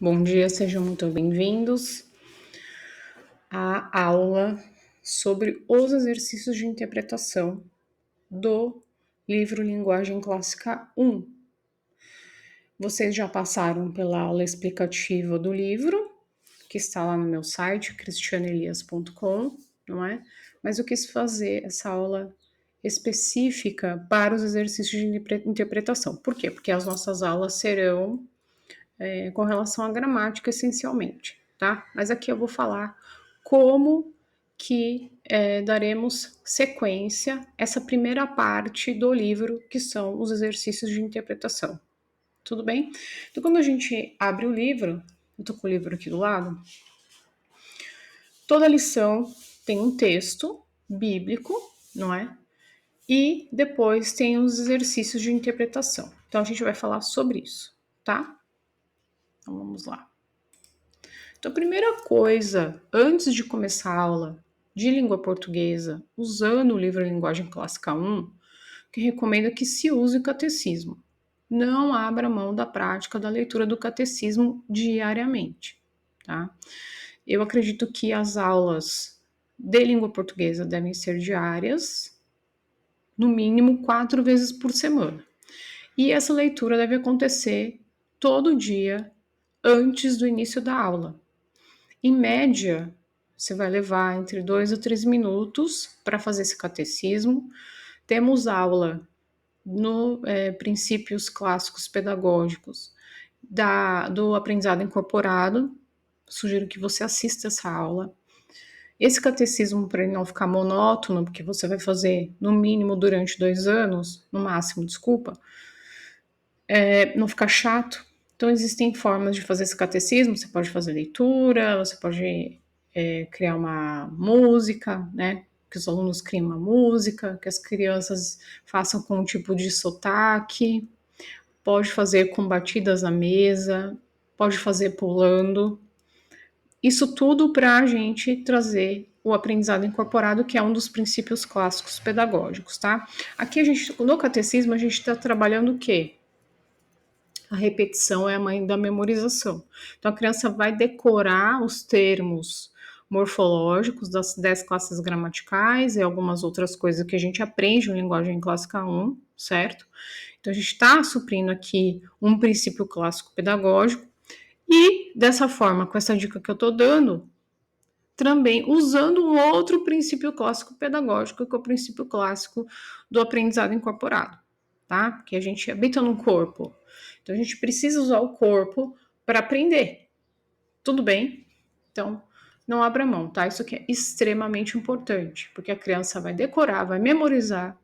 Bom dia, sejam muito bem-vindos à aula sobre os exercícios de interpretação do livro Linguagem Clássica 1. Vocês já passaram pela aula explicativa do livro, que está lá no meu site, cristianelias.com, não é? Mas eu quis fazer essa aula específica para os exercícios de interpretação. Por quê? Porque as nossas aulas serão com relação à gramática, essencialmente, tá? Mas aqui eu vou falar como que daremos sequência a essa primeira parte do livro, que são os exercícios de interpretação. Tudo bem? Então, quando a gente abre o livro, eu tô com o livro aqui do lado, toda lição tem um texto bíblico, não é? E depois tem os exercícios de interpretação. Então, a gente vai falar sobre isso, tá? Então, vamos lá. Então, a primeira coisa, antes de começar a aula de língua portuguesa, usando o livro Linguagem Clássica 1, que recomendo que se use o catecismo. Não abra mão da prática da leitura do catecismo diariamente, tá? Eu acredito que as aulas de língua portuguesa devem ser diárias, no mínimo 4 vezes por semana. E essa leitura deve acontecer todo dia antes do início da aula. Em média, você vai levar entre 2 a 3 minutos para fazer esse catecismo. Temos aula no Princípios Clássicos Pedagógicos do Aprendizado Incorporado. Sugiro que você assista essa aula. Esse catecismo, para ele não ficar monótono, porque você vai fazer no mínimo durante 2 anos, no máximo, desculpa, não ficar chato. Então, existem formas de fazer esse catecismo. Você pode fazer leitura, você pode criar uma música, né? Que os alunos criem uma música, que as crianças façam com um tipo de sotaque, pode fazer com batidas na mesa, pode fazer pulando. Isso tudo para a gente trazer o aprendizado incorporado, que é um dos princípios clássicos pedagógicos, tá? Aqui no catecismo, a gente está trabalhando o quê? A repetição é a mãe da memorização. Então, a criança vai decorar os termos morfológicos das 10 classes gramaticais e algumas outras coisas que a gente aprende em linguagem clássica 1, certo? Então, a gente está suprindo aqui um princípio clássico pedagógico e, dessa forma, com essa dica que eu estou dando, também usando um outro princípio clássico pedagógico, que é o princípio clássico do aprendizado incorporado, tá? Porque a gente habita no corpo. Então, a gente precisa usar o corpo para aprender. Tudo bem? Então, não abra mão, tá? Isso aqui é extremamente importante, porque a criança vai decorar, vai memorizar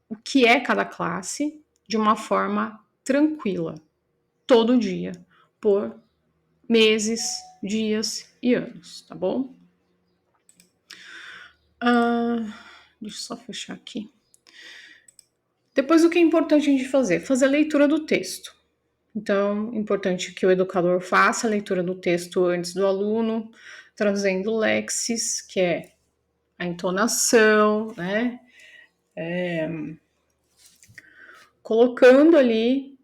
o que é cada classe de uma forma tranquila, todo dia, por meses, dias e anos, tá bom? Deixa eu só fechar aqui. Depois, o que é importante a gente fazer? Fazer a leitura do texto. Então, é importante que o educador faça a leitura do texto antes do aluno, trazendo o lexis, que é a entonação, né? Colocando ali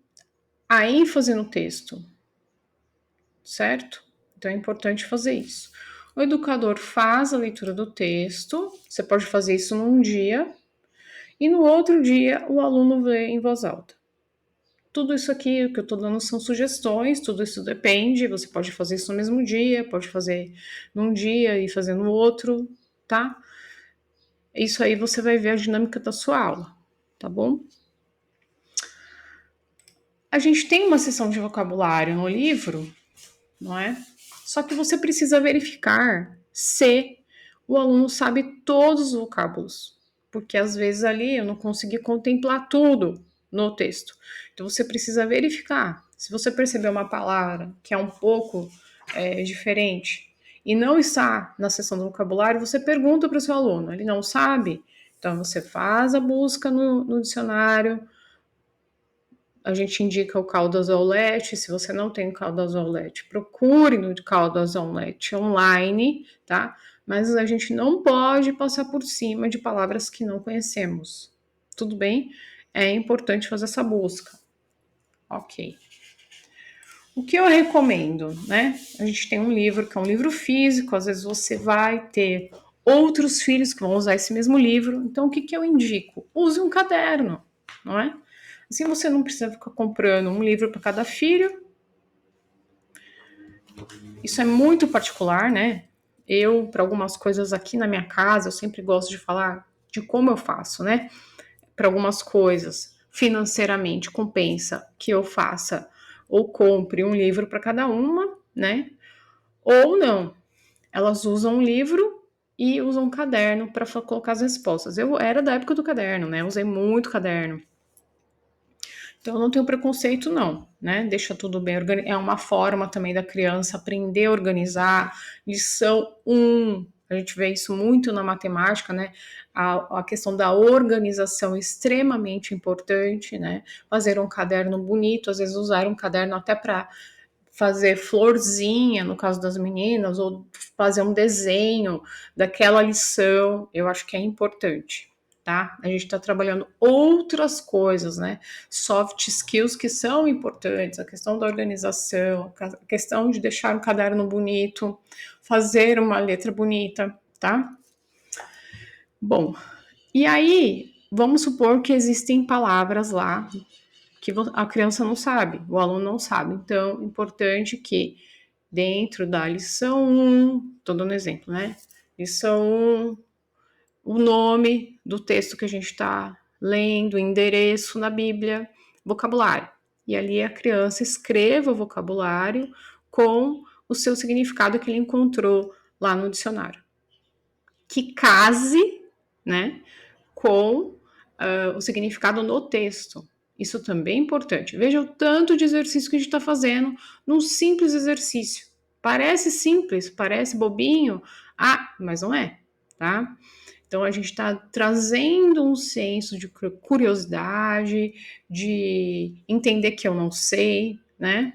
a ênfase no texto, certo? Então, é importante fazer isso. O educador faz a leitura do texto, você pode fazer isso num dia, e no outro dia o aluno lê em voz alta. Tudo isso aqui que eu tô dando são sugestões, tudo isso depende, você pode fazer isso no mesmo dia, pode fazer num dia e fazer no outro, tá? Isso aí você vai ver a dinâmica da sua aula, tá bom? A gente tem uma seção de vocabulário no livro, não é? Só que você precisa verificar se o aluno sabe todos os vocábulos, porque às vezes ali eu não consegui contemplar tudo no texto. Então você precisa verificar. Se você perceber uma palavra que é um pouco diferente e não está na seção do vocabulário, você pergunta para o seu aluno, ele não sabe? Então você faz a busca no dicionário, a gente indica o Caldas Aulete. Se você não tem o Caldas Aulete, procure no Caldas Aulete online, tá? Mas a gente não pode passar por cima de palavras que não conhecemos. Tudo bem? É importante fazer essa busca. Ok. O que eu recomendo, né? A gente tem um livro que é um livro físico, às vezes você vai ter outros filhos que vão usar esse mesmo livro. Então, o que eu indico? Use um caderno, não é? Assim você não precisa ficar comprando um livro para cada filho. Isso é muito particular, né? Eu, para algumas coisas aqui na minha casa, eu sempre gosto de falar de como eu faço, né? Para algumas coisas, financeiramente compensa que eu faça ou compre um livro para cada uma, né? Ou não. Elas usam um livro e usam um caderno para colocar as respostas. Eu era da época do caderno, né? Eu usei muito caderno. Então, eu não tenho preconceito, não, né? Deixa tudo bem organizado. É uma forma também da criança aprender a organizar. Lição 1, a gente vê isso muito na matemática, né? A questão da organização é extremamente importante, né? Fazer um caderno bonito, às vezes usar um caderno até para fazer florzinha, no caso das meninas, ou fazer um desenho daquela lição, eu acho que é importante, tá? A gente está trabalhando outras coisas, né? Soft skills que são importantes, a questão da organização, a questão de deixar um caderno bonito, fazer uma letra bonita, tá? Bom, e aí, vamos supor que existem palavras lá que a criança não sabe, o aluno não sabe. Então, é importante que dentro da lição 1, estou dando exemplo, né? Lição 1, o nome do texto que a gente está lendo, o endereço na Bíblia, vocabulário. E ali a criança escreva o vocabulário com o seu significado que ele encontrou lá no dicionário. Que case, né, com o significado no texto. Isso também é importante. Veja o tanto de exercício que a gente está fazendo num simples exercício. Parece simples, parece bobinho, mas não é, tá? Então a gente está trazendo um senso de curiosidade, de entender que eu não sei, né?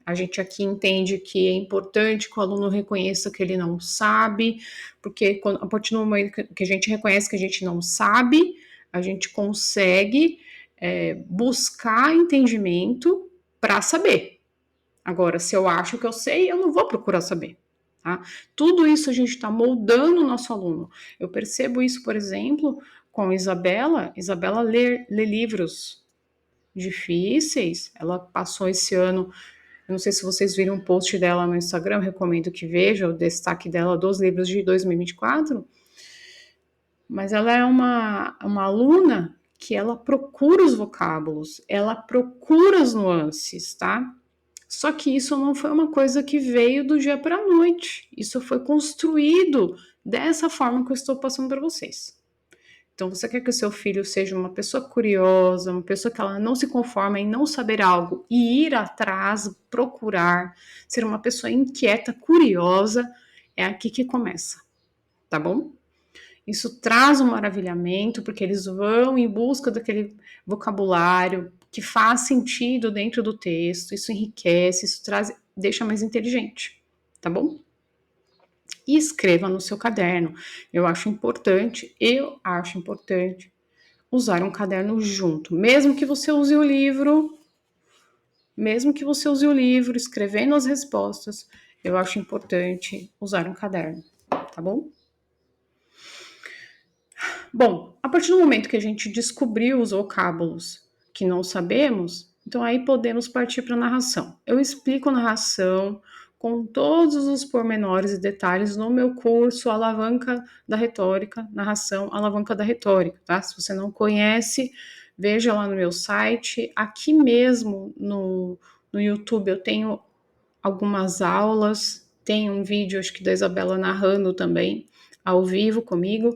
A gente aqui entende que é importante que o aluno reconheça que ele não sabe, porque a partir do momento que a gente reconhece que a gente não sabe, a gente consegue buscar entendimento para saber. Agora, se eu acho que eu sei, eu não vou procurar saber. Tá? Tudo isso a gente está moldando o nosso aluno. Eu percebo isso, por exemplo, com a Isabela. Isabela lê livros difíceis. Ela passou esse ano, eu não sei se vocês viram um post dela no Instagram, recomendo que vejam o destaque dela dos livros de 2024. Mas ela é uma aluna que ela procura os vocábulos, ela procura as nuances, tá? Só que isso não foi uma coisa que veio do dia para a noite. Isso foi construído dessa forma que eu estou passando para vocês. Então, você quer que o seu filho seja uma pessoa curiosa, uma pessoa que ela não se conforma em não saber algo e ir atrás, procurar, ser uma pessoa inquieta, curiosa, é aqui que começa, tá bom? Isso traz um maravilhamento, porque eles vão em busca daquele vocabulário que faz sentido dentro do texto, isso enriquece, isso traz, deixa mais inteligente, tá bom? E escreva no seu caderno. Eu acho importante usar um caderno junto, mesmo que você use o livro, escrevendo as respostas, eu acho importante usar um caderno, tá bom? Bom, a partir do momento que a gente descobriu os vocábulos que não sabemos, então aí podemos partir para a narração. Eu explico a narração com todos os pormenores e detalhes no meu curso Alavanca da Retórica, Narração Alavanca da Retórica, tá? Se você não conhece, veja lá no meu site. Aqui mesmo no YouTube eu tenho algumas aulas, tem um vídeo, acho que da Isabela narrando também, ao vivo comigo.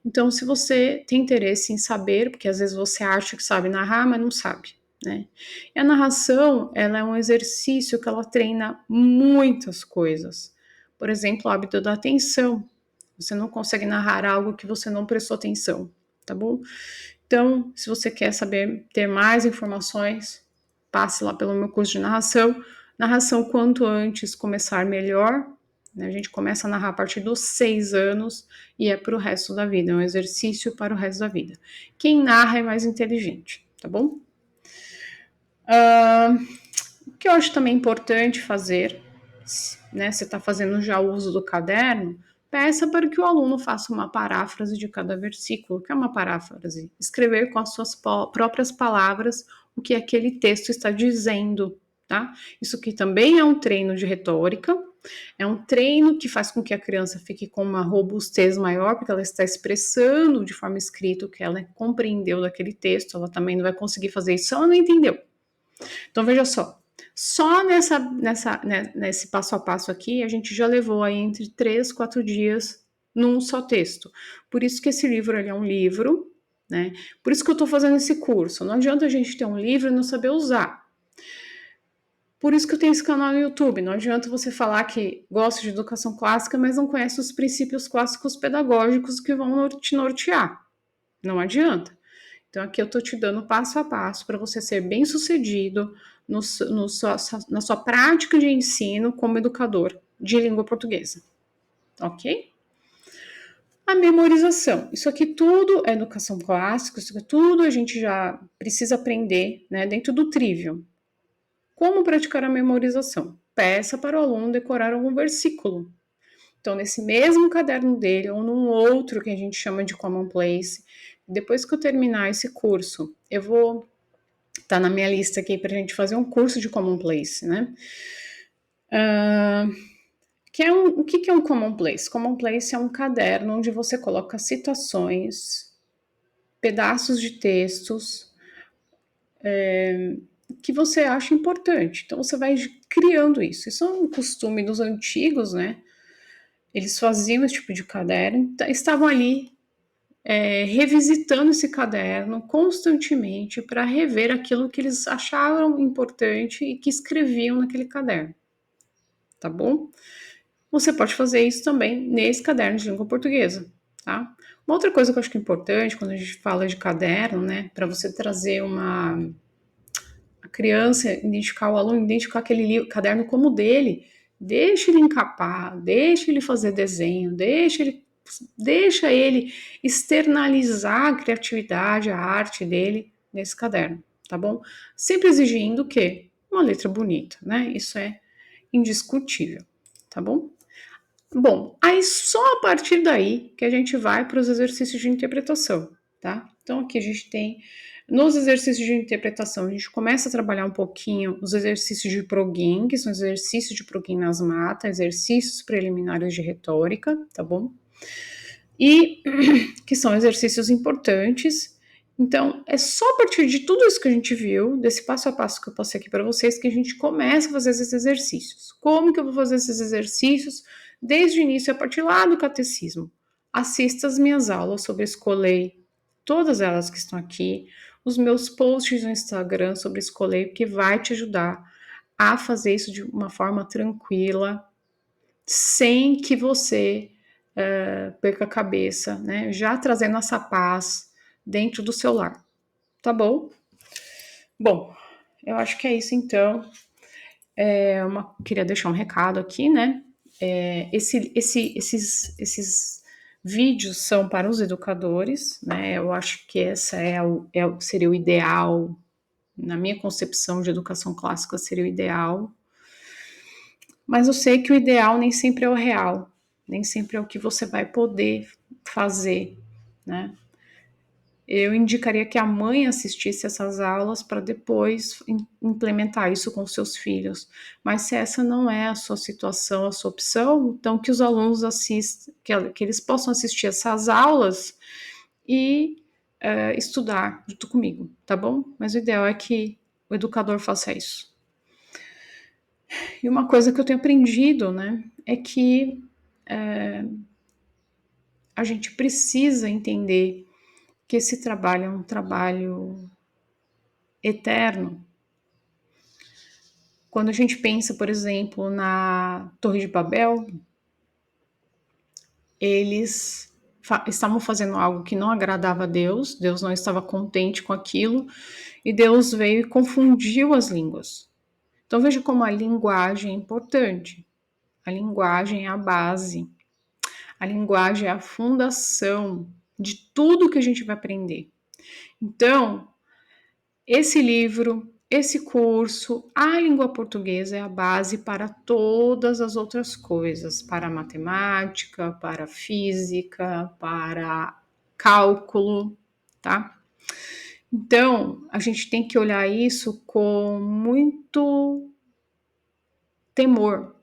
Então, se você tem interesse em saber, porque às vezes você acha que sabe narrar, mas não sabe, né? E a narração, ela é um exercício que ela treina muitas coisas. Por exemplo, o hábito da atenção. Você não consegue narrar algo que você não prestou atenção, tá bom? Então, se você quer saber, ter mais informações, passe lá pelo meu curso de narração. Narração quanto antes começar melhor, né? A gente começa a narrar a partir dos 6 anos e é para o resto da vida, é um exercício para o resto da vida. Quem narra é mais inteligente, tá bom? O que eu acho também importante fazer, né? Você está fazendo já o uso do caderno, peça para que o aluno faça uma paráfrase de cada versículo. O que é uma paráfrase? Escrever com as suas próprias palavras o que aquele texto está dizendo, tá? Isso aqui também é um treino de retórica, é um treino que faz com que a criança fique com uma robustez maior, porque ela está expressando de forma escrita o que ela compreendeu daquele texto, ela também não vai conseguir fazer isso se ela não entendeu. Então, veja só nesse passo a passo aqui, a gente já levou aí entre 3, 4 dias num só texto. Por isso que esse livro ele é um livro, né? Por isso que eu estou fazendo esse curso. Não adianta a gente ter um livro e não saber usar. Por isso que eu tenho esse canal no YouTube. Não adianta você falar que gosta de educação clássica, mas não conhece os princípios clássicos pedagógicos que vão te nortear. Não adianta. Então, aqui eu estou te dando passo a passo para você ser bem sucedido na sua prática de ensino como educador de língua portuguesa. Ok? A memorização. Isso aqui tudo é educação clássica, isso aqui tudo a gente já precisa aprender, né, dentro do Trivium. Como praticar a memorização? Peça para o aluno decorar algum versículo. Então, nesse mesmo caderno dele, ou num outro que a gente chama de Commonplace, depois que eu terminar esse curso, eu vou tá na minha lista aqui para a gente fazer um curso de Commonplace, né? O que é um Commonplace? Commonplace é um caderno onde você coloca citações, pedaços de textos que você acha importante. Então você vai criando isso. Isso é um costume dos antigos, né? Eles faziam esse tipo de caderno, estavam ali revisitando esse caderno constantemente para rever aquilo que eles achavam importante e que escreviam naquele caderno, tá bom? Você pode fazer isso também nesse caderno de língua portuguesa, tá? Uma outra coisa que eu acho que é importante quando a gente fala de caderno, né, para você trazer a criança, identificar o aluno, identificar aquele caderno como dele, deixa ele encapar, deixa ele fazer desenho, deixa ele externalizar a criatividade, a arte dele nesse caderno, tá bom? Sempre exigindo o quê? Uma letra bonita, né? Isso é indiscutível, tá bom? Bom, aí só a partir daí que a gente vai para os exercícios de interpretação, tá? Então aqui a gente tem, nos exercícios de interpretação, a gente começa a trabalhar um pouquinho os exercícios de Progin, que são exercícios de Progin nas matas, exercícios preliminares de retórica, tá bom? E que são exercícios importantes. Então, é só a partir de tudo isso que a gente viu, desse passo a passo que eu passei aqui para vocês, que a gente começa a fazer esses exercícios. Como que eu vou fazer esses exercícios? Desde o início, a partir lá do catecismo. Assista as minhas aulas sobre Escolei, todas elas que estão aqui, os meus posts no Instagram sobre Escolei, que vai te ajudar a fazer isso de uma forma tranquila, sem que você perca a cabeça, né? Já trazendo essa paz dentro do seu lar, tá bom? Bom, eu acho que é isso então. Queria deixar um recado aqui, né? Esses vídeos são para os educadores, né? Eu acho que essa seria o ideal, na minha concepção de educação clássica, seria o ideal. Mas eu sei que o ideal nem sempre é o real, nem sempre é o que você vai poder fazer, né? Eu indicaria que a mãe assistisse essas aulas para depois implementar isso com seus filhos. Mas se essa não é a sua situação, a sua opção, então que os alunos assistam, que eles possam assistir essas aulas e estudar junto comigo, tá bom? Mas o ideal é que o educador faça isso. E uma coisa que eu tenho aprendido, né, é que a gente precisa entender que esse trabalho é um trabalho eterno. Quando a gente pensa, por exemplo, na Torre de Babel, eles estavam fazendo algo que não agradava a Deus, Deus não estava contente com aquilo, e Deus veio e confundiu as línguas. Então veja como a linguagem é importante. A linguagem é a base. A linguagem é a fundação de tudo que a gente vai aprender. Então, esse livro, esse curso, a língua portuguesa é a base para todas as outras coisas, para a matemática, para a física, para cálculo, tá? Então, a gente tem que olhar isso com muito temor,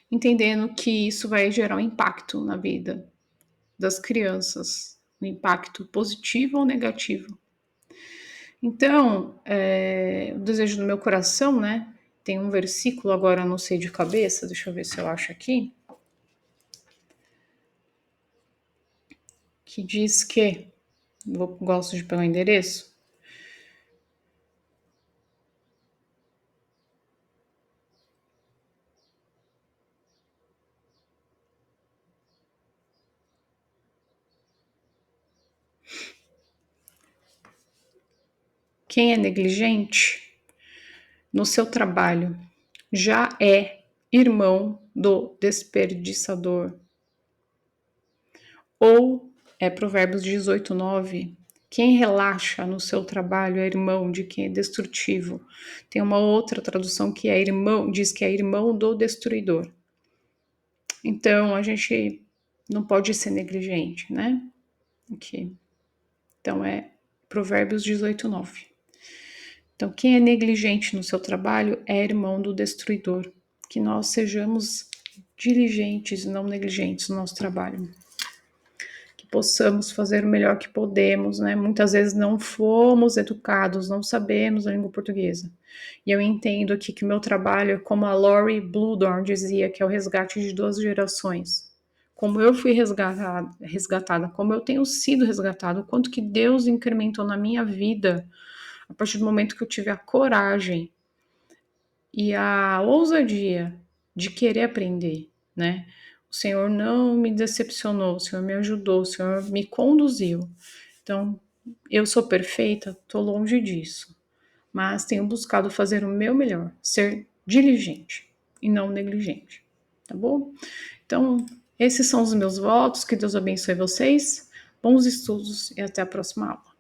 entendendo que isso vai gerar um impacto na vida das crianças, um impacto positivo ou negativo. Então, o desejo do meu coração, né? Tem um versículo, agora não sei de cabeça, deixa eu ver se eu acho aqui, que diz que, gosto de pegar o endereço, quem é negligente no seu trabalho já é irmão do desperdiçador. Ou é Provérbios 18:9. Quem relaxa no seu trabalho é irmão de quem é destrutivo. Tem uma outra tradução que é irmão, diz que é irmão do destruidor. Então a gente não pode ser negligente, né? Aqui. Então é Provérbios 18:9. Então quem é negligente no seu trabalho é irmão do destruidor. Que nós sejamos diligentes e não negligentes no nosso trabalho. Possamos fazer o melhor que podemos, né? Muitas vezes não fomos educados, não sabemos a língua portuguesa. E eu entendo aqui que o meu trabalho é como a Lori Bluedorn dizia, que é o resgate de 2 gerações. Como eu fui resgatada, como eu tenho sido resgatada, o quanto que Deus incrementou na minha vida a partir do momento que eu tive a coragem e a ousadia de querer aprender, né? O Senhor não me decepcionou, o Senhor me ajudou, o Senhor me conduziu. Então, eu sou perfeita? Estou longe disso. Mas tenho buscado fazer o meu melhor, ser diligente e não negligente, tá bom? Então, esses são os meus votos, que Deus abençoe vocês, bons estudos e até a próxima aula.